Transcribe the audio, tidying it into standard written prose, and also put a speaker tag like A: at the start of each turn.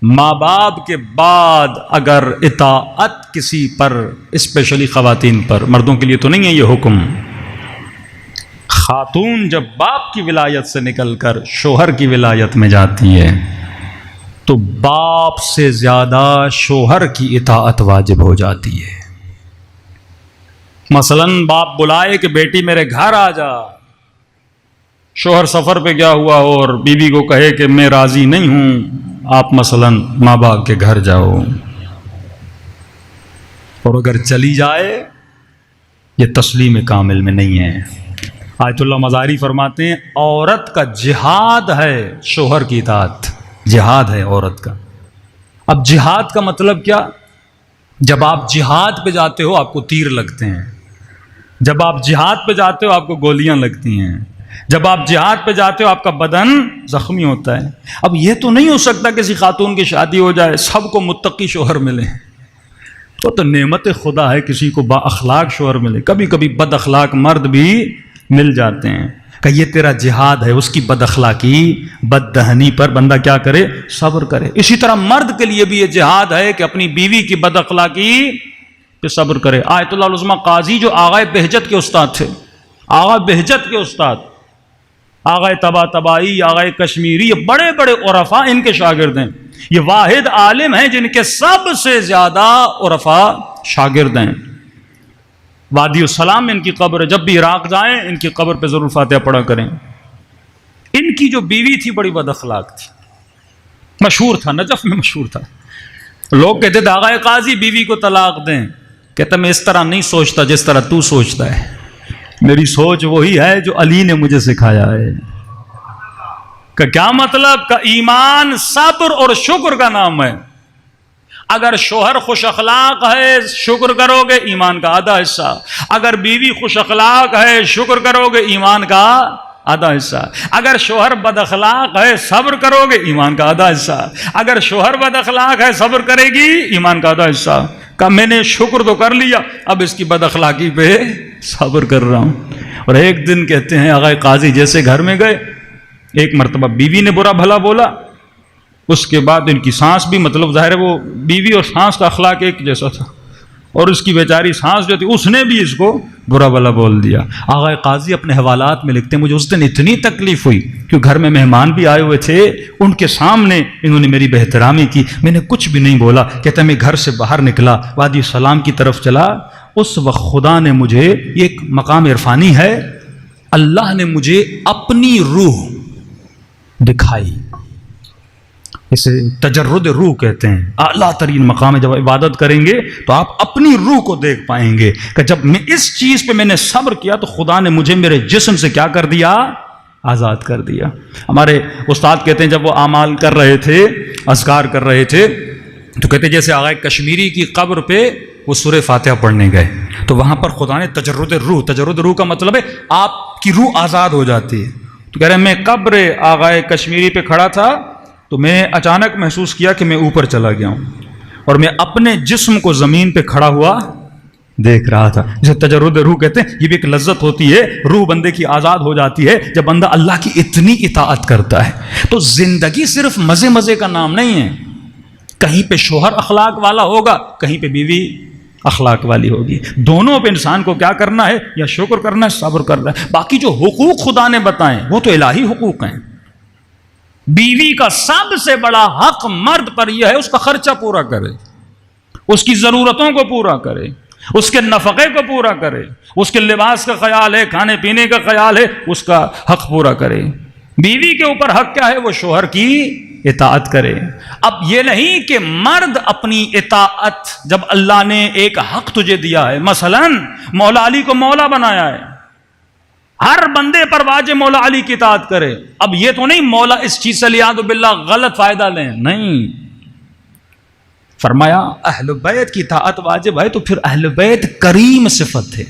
A: ماں باپ کے بعد اگر اطاعت کسی پر، اسپیشلی خواتین پر، مردوں کے لیے تو نہیں ہے یہ حکم، خاتون جب باپ کی ولایت سے نکل کر شوہر کی ولایت میں جاتی ہے تو باپ سے زیادہ شوہر کی اطاعت واجب ہو جاتی ہے۔ مثلا باپ بلائے کہ بیٹی میرے گھر آ جا، شوہر سفر پہ گیا ہوا اور بیوی کو کہے کہ میں راضی نہیں ہوں، آپ مثلا ماں باپ کے گھر جاؤ، اور اگر چلی جائے یہ تسلیم کامل میں نہیں ہے۔ آیت اللہ مزاری فرماتے ہیں عورت کا جہاد ہے شوہر کی اطاعت، جہاد ہے عورت کا۔ اب جہاد کا مطلب کیا؟ جب آپ جہاد پہ جاتے ہو آپ کو تیر لگتے ہیں، جب آپ جہاد پہ جاتے ہو آپ کو گولیاں لگتی ہیں، جب آپ جہاد پہ جاتے ہو آپ کا بدن زخمی ہوتا ہے۔ اب یہ تو نہیں ہو سکتا کسی خاتون کی شادی ہو جائے سب کو متقی شوہر ملے، وہ تو نعمت خدا ہے کسی کو با اخلاق شوہر ملے، کبھی کبھی بد اخلاق مرد بھی مل جاتے ہیں کہ یہ تیرا جہاد ہے، اس کی بد اخلاقی بد دہنی پر بندہ کیا کرے؟ صبر کرے۔ اسی طرح مرد کے لیے بھی یہ جہاد ہے کہ اپنی بیوی کی بد اخلاقی پہ صبر کرے۔ آیت اللہ العظمیٰ قاضی جو آغائے بہجت کے استاد تھے، آغا بہجت کے استاد، آغائے طباطبائی، آغائے کشمیری، یہ بڑے بڑے عرفاء ان کے شاگرد ہیں، یہ واحد عالم ہیں جن کے سب سے زیادہ عرفاء شاگرد ہیں۔ وادی السلام میں ان کی قبر ہے، جب بھی عراق جائیں ان کی قبر پہ ضرور فاتحہ پڑھا کریں۔ ان کی جو بیوی تھی بڑی بد اخلاق تھی، مشہور تھا، نجف میں مشہور تھا، لوگ کہتے تھے آغائے قاضی بیوی کو طلاق دیں، کہتا میں اس طرح نہیں سوچتا جس طرح تو سوچتا ہے، میری سوچ وہی ہے جو علی نے مجھے سکھایا ہے۔ کہ کیا مطلب؟ کہ ایمان صبر اور شکر کا نام ہے۔ اگر شوہر خوش اخلاق ہے شکر کرو گے ایمان کا آدھا حصہ، اگر بیوی خوش اخلاق ہے شکر کرو گے ایمان کا آدھا حصہ، اگر شوہر بد اخلاق ہے صبر کرو گے ایمان کا آدھا حصہ، اگر شوہر بد اخلاق ہے صبر کرے گی ایمان کا آدھا حصہ۔ کہ میں نے شکر تو کر لیا اب اس کی بد اخلاقی پہ صبر کر رہا ہوں۔ اور ایک دن کہتے ہیں آغا قاضی جیسے گھر میں گئے، ایک مرتبہ بیوی نے برا بھلا بولا، اس کے بعد ان کی سانس بھی، مطلب ظاہر ہے وہ بیوی اور سانس کا اخلاق ایک جیسا تھا، اور اس کی بیچاری سانس جو تھی اس نے بھی اس کو برا بھلا بول دیا۔ آغا قاضی اپنے حوالات میں لکھتے ہیں مجھے اس دن اتنی تکلیف ہوئی کہ گھر میں مہمان بھی آئے ہوئے تھے، ان کے سامنے انہوں نے میری بے احترامی کی، میں نے کچھ بھی نہیں بولا۔ کہتا میں گھر سے باہر نکلا، وادی السلام کی طرف چلا، اس وقت خدا نے مجھے، یہ ایک مقام عرفانی ہے، اللہ نے مجھے اپنی روح دکھائی، اسے تجرد روح کہتے ہیں، اعلیٰ ترین مقام ہے۔ جب عبادت کریں گے تو آپ اپنی روح کو دیکھ پائیں گے کہ جب میں اس چیز پہ میں نے صبر کیا تو خدا نے مجھے میرے جسم سے کیا کر دیا؟ آزاد کر دیا۔ ہمارے استاد کہتے ہیں جب وہ اعمال کر رہے تھے، اذکار کر رہے تھے، تو کہتے جیسے آغا کشمیری کی قبر پہ وہ سورہ فاتحہ پڑھنے گئے تو وہاں پر خدا نے تجرد روح کا مطلب ہے آپ کی روح آزاد ہو جاتی ہے۔ تو کہہ رہے ہیں میں قبر آغا کشمیری پہ کھڑا تھا تو میں اچانک محسوس کیا کہ میں اوپر چلا گیا ہوں اور میں اپنے جسم کو زمین پہ کھڑا ہوا دیکھ رہا تھا۔ جسے تجرد روح کہتے ہیں، یہ بھی ایک لذت ہوتی ہے، روح بندے کی آزاد ہو جاتی ہے جب بندہ اللہ کی اتنی اطاعت کرتا ہے۔ تو زندگی صرف مزے مزے کا نام نہیں ہے، کہیں پہ شوہر اخلاق والا ہوگا، کہیں پہ بیوی اخلاق والی ہوگی، دونوں پہ انسان کو کیا کرنا ہے؟ یا شکر کرنا ہے، صبر کرنا ہے۔ باقی جو حقوق خدا نے بتائیں وہ تو الہی حقوق ہیں۔ بیوی کا سب سے بڑا حق مرد پر یہ ہے اس کا خرچہ پورا کرے، اس کی ضرورتوں کو پورا کرے، اس کے نفقے کو پورا کرے، اس کے لباس کا خیال ہے، کھانے پینے کا خیال ہے، اس کا حق پورا کرے۔ بیوی کے اوپر حق کیا ہے؟ وہ شوہر کی اطاعت کرے۔ اب یہ نہیں کہ مرد اپنی اطاعت، جب اللہ نے ایک حق تجھے دیا ہے، مثلا مولا علی کو مولا بنایا ہے، ہر بندے پر واجب مولا علی کی اطاعت کرے۔ اب یہ تو نہیں مولا اس چیز سے لیاذ باللہ غلط فائدہ لیں، نہیں، فرمایا اہل بیت کی اطاعت واجب ہے، تو پھر اہل بیت کریم صفت ہے۔